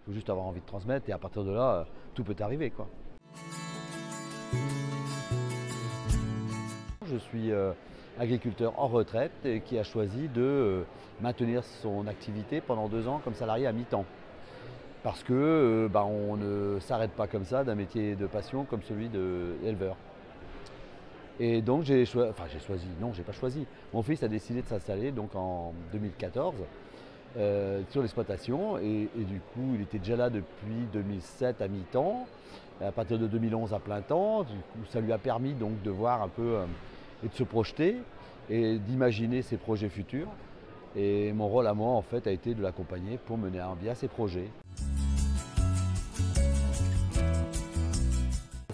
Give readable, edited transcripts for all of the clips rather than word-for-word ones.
faut juste avoir envie de transmettre et à partir de là, tout peut arriver, quoi. Je suis agriculteur en retraite et qui a choisi de maintenir son activité pendant 2 ans comme salarié à mi-temps. Parce que on ne s'arrête pas comme ça d'un métier de passion comme celui d'éleveur. Et donc j'ai choisi, non, j'ai pas choisi. Mon fils a décidé de s'installer donc en 2014 sur l'exploitation et du coup il était déjà là depuis 2007 à mi-temps, à partir de 2011 à plein temps. Du coup, ça lui a permis donc de voir un peu et de se projeter et d'imaginer ses projets futurs. Et mon rôle à moi en fait a été de l'accompagner pour mener à bien ses projets.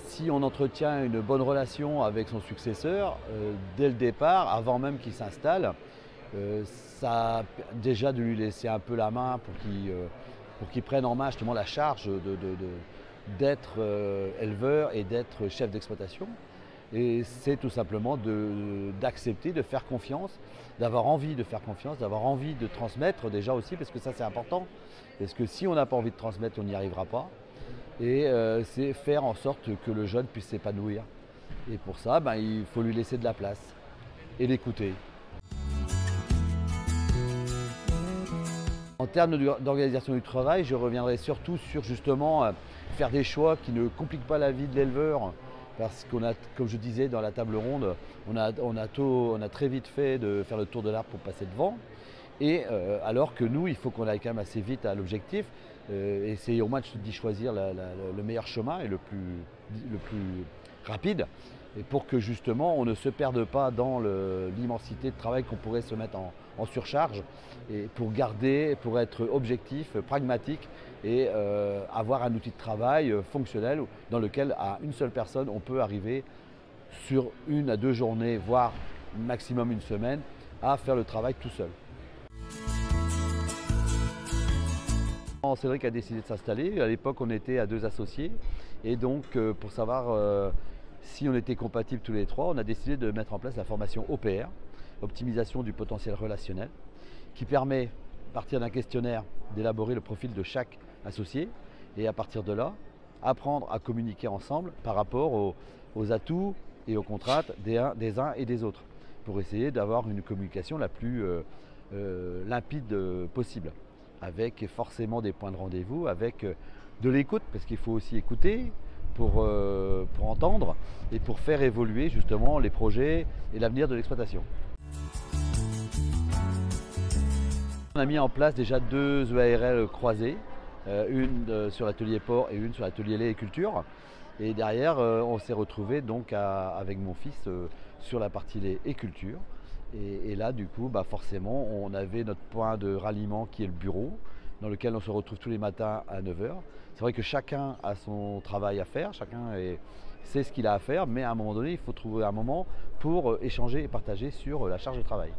Si on entretient une bonne relation avec son successeur, dès le départ, avant même qu'il s'installe, ça a déjà de lui laisser un peu la main pour qu'il prenne en main justement la charge d'être éleveur et d'être chef d'exploitation. Et c'est tout simplement d'accepter, de faire confiance, d'avoir envie de faire confiance, d'avoir envie de transmettre déjà aussi, parce que ça c'est important. Parce que si on n'a pas envie de transmettre, on n'y arrivera pas. Et c'est faire en sorte que le jeune puisse s'épanouir. Et pour ça, il faut lui laisser de la place et l'écouter. En termes d'organisation du travail, je reviendrai surtout sur justement faire des choix qui ne compliquent pas la vie de l'éleveur. Parce qu'on a, comme je disais dans la table ronde, on a très vite fait de faire le tour de l'arbre pour passer devant. Et alors que nous, il faut qu'on aille quand même assez vite à l'objectif, essayer au moins d'y choisir le meilleur chemin et le plus rapide, et pour que justement on ne se perde pas dans l'immensité de travail qu'on pourrait se mettre en surcharge, et pour être objectif, pragmatique et avoir un outil de travail fonctionnel dans lequel à une seule personne on peut arriver sur 1 à 2 journées, voire maximum 1 semaine, à faire le travail tout seul. Cédric a décidé de s'installer. À l'époque, on était à 2 associés. Et donc, pour savoir si on était compatibles tous les 3, on a décidé de mettre en place la formation OPR, Optimisation du potentiel relationnel, qui permet, à partir d'un questionnaire, d'élaborer le profil de chaque associé. Et à partir de là, apprendre à communiquer ensemble par rapport aux atouts et aux contraintes des uns et des autres, pour essayer d'avoir une communication la plus limpide possible, avec forcément des points de rendez-vous, avec de l'écoute, parce qu'il faut aussi écouter pour entendre et pour faire évoluer justement les projets et l'avenir de l'exploitation. On a mis en place déjà 2 EARL croisées, une sur l'atelier porc et une sur l'atelier lait et culture. Et derrière, on s'est retrouvé donc avec mon fils sur la partie lait et culture. Et là, du coup, forcément, on avait notre point de ralliement qui est le bureau, dans lequel on se retrouve tous les matins à 9 h. C'est vrai que chacun a son travail à faire, chacun sait ce qu'il a à faire, mais à un moment donné, il faut trouver un moment pour échanger et partager sur la charge de travail.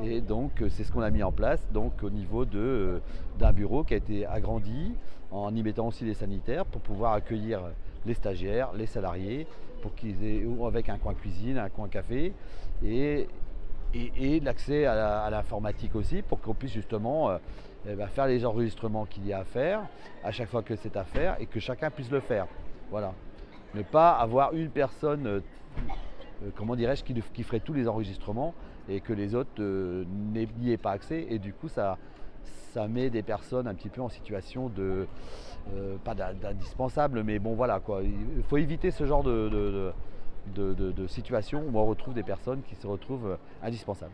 Et donc, c'est ce qu'on a mis en place donc, au niveau d'un bureau qui a été agrandi, en y mettant aussi les sanitaires pour pouvoir accueillir les stagiaires, les salariés, pour qu'ils aient, avec un coin cuisine, un coin café, et l'accès à l'informatique aussi, pour qu'on puisse justement faire les enregistrements qu'il y a à faire, à chaque fois que c'est à faire, et que chacun puisse le faire. Voilà. Ne pas avoir une personne, comment dirais-je, qui ferait tous les enregistrements, et que les autres n'y aient pas accès, et du coup ça met des personnes un petit peu en situation de, pas d'indispensable, mais bon voilà quoi. Il faut éviter ce genre de situation où on retrouve des personnes qui se retrouvent indispensables.